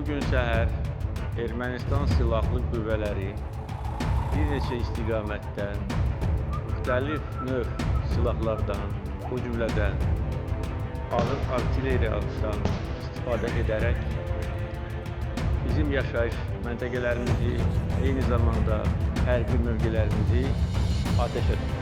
Bugün səhər Ermənistan Silahlı Qüvvələri bir neçə istiqamətdən müxtəlif növ silahlardan, o cümlədən ağır artilleriyadan istifadə edərək bizim yaşayış məntəqələrimizi, eyni zamanda hərbi mövqelərimizi ateşə tutdu.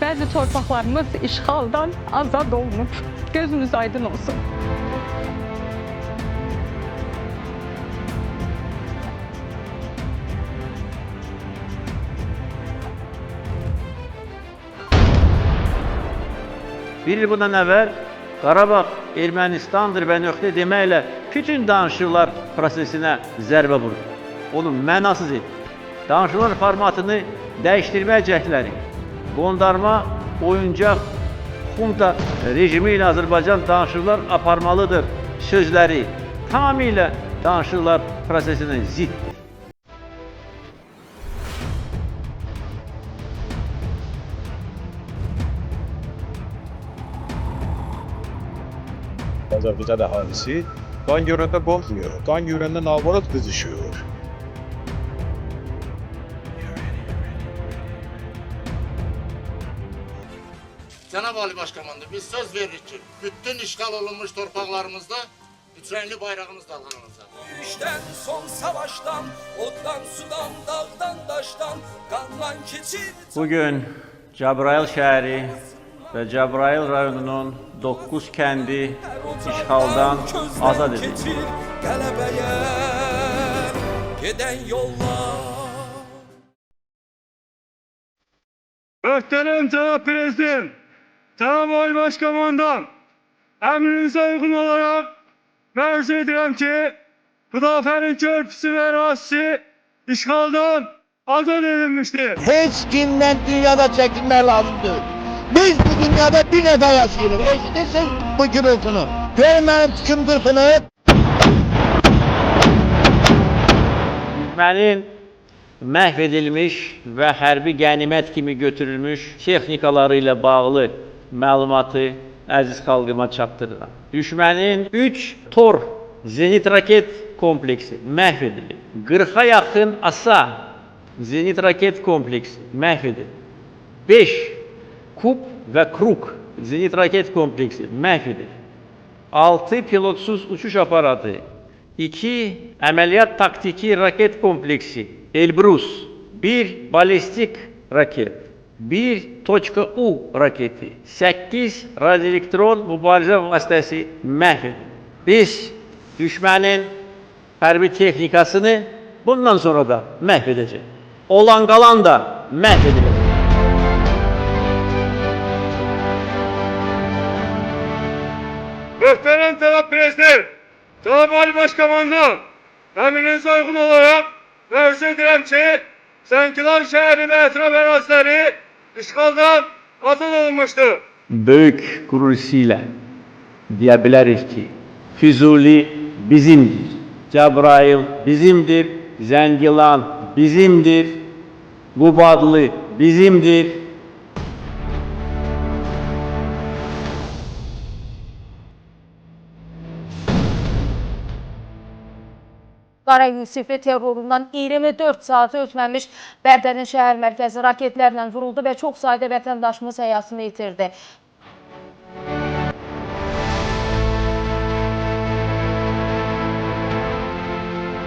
Bəzi torpaqlarımız işğaldan azad olunub. Gözünüz aydın olsun. Bir il bundan əvvəl Qarabağ Ermənistandır və nöqtə deməklə bütün danışıqlar prosesinə zərbə vurdu. Onu mənasız etdi. Danışıqlar formatını dəyişdirmək cəhdləri, qondarma oyuncaq xunta rejimi ilə Azərbaycan danışıqlar aparmalıdır sözləri tamamilə danışıqlar prosesinə ziddir. Azərbaycan əhalisi qan görəndə qorxmuyor, qan görəndə navarat qızışıyor. Cənab Ali Başkomandan, biz söz veririk ki, bütün işgal olunmuş torpaqlarımızda üçrəngli bayrağımız dalğalanacaq. Yürüşdən, son savaşdan, oddan, sudan, dağdan, daşdan, qanlan keçir. Bugün Cəbrayıl şəhəri və Cəbrayıl rayonunun 9 kəndi işğaldan azad edildi. Qələbəyə gedən yollar. Möhtərəm Cənab Prezident, Cənab Ali Başkomandan, əmrinizə uyğun olaraq məruz edirəm ki, Xudafərin körpüsü və ərazisi işğaldan azad edilmişdir. Heç kimden dünyada çekinmek lazımdır. Biz bu dünyada bir nəfər yaşayırıq. Eşidirsin bu gürültünü. Görmənin tıkıntısını. Düşmənin məhv edilmiş və hərbi qənimət kimi götürülmüş texnikaları ilə bağlı məlumatı əziz xalqıma çatdırıram. Düşmənin 3 TOR zenit raket kompleksi məhv edilib. 40-a yaxın ASA zenit raket kompleksi məhv edilib. 5 KUP və KRUK zenit raket kompleksi məhv edilib. 6 pilotsuz uçuş aparatı, 2 əməliyyat taktiki raket kompleksi Elbrus, 1 balistik raket, 1 .U raketi, 8 radioelektron mübarizə vasitəsi məhv edilib. Biz düşmənin hərbi texnikasını bundan sonra da məhv edəcək. Olan qalan da məhv ediləcək. Möhtərəm Cənab Prezident, Cənab Ali Başkomandan, əmrinizə uyğun olaraq məruz edirəm ki, Zəngilan şəhəri və ətraf əraziləri işğaldan azad olunmuşdur. Böyük qürur ilə deyə bilərik ki, Füzuli bizimdir, Cəbrayıl bizimdir, Zəngilan bizimdir, Qubadlı bizimdir. Qara Yusifi terrorundan 24 saatı ötməmiş Bərdənin şəhər mərkəzi raketlərlə vuruldu və çox sayda vətəndaşımız həyatını itirdi.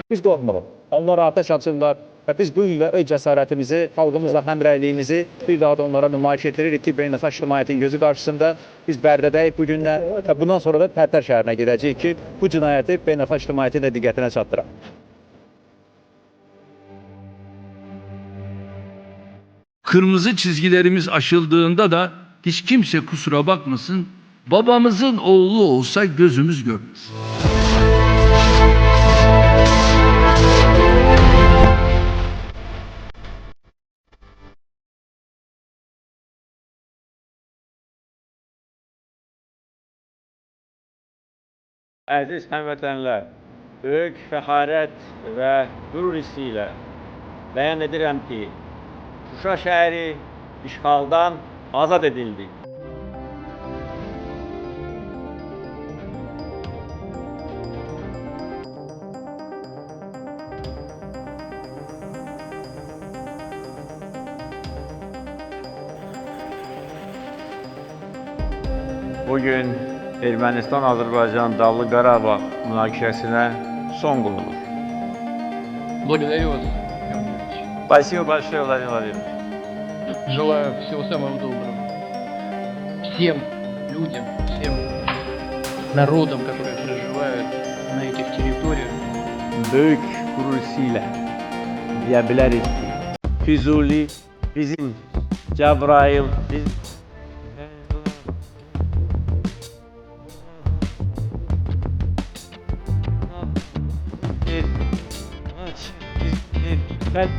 Biz qorxmuruq. Onlar atəş açırlar və biz bu gün öz cəsarətimizi, xalqımızla həmrəyliğimizi bir daha da onlara nümayiş etdiririk ki, beynəlxalq ictimaiyyətin gözü qarşısında biz Bərdədəyik bu günlər və bundan sonra da Tərtər şəhərinə gedəcəyik ki, bu cinayəti beynəlxalq ictimaiyyətin də diqqətinə çatdıraq. Kırmızı çizgilerimiz aşıldığında da hiç kimse kusura bakmasın, babamızın oğlu olsa gözümüz görmez. Əziz həmvətənlər, böyük fəxarət və qürur hissi ilə bəyan edirəm ki, Şuşa şəhəri işğaldan azad edildi. Bugün Ermənistan-Azərbaycan Dağlı Qarabağ münaqişəsinə son qoyulur. Благодарю вас. Спасибо большое, Владимир Владимирович. Желаю всего самого доброго. Всем людям, всем народам, которые проживают на этих территориях. Böyük qürur hissi ilə deyə bilərik ki, Füzuli bizim, Cəbrayıl bizim. Sen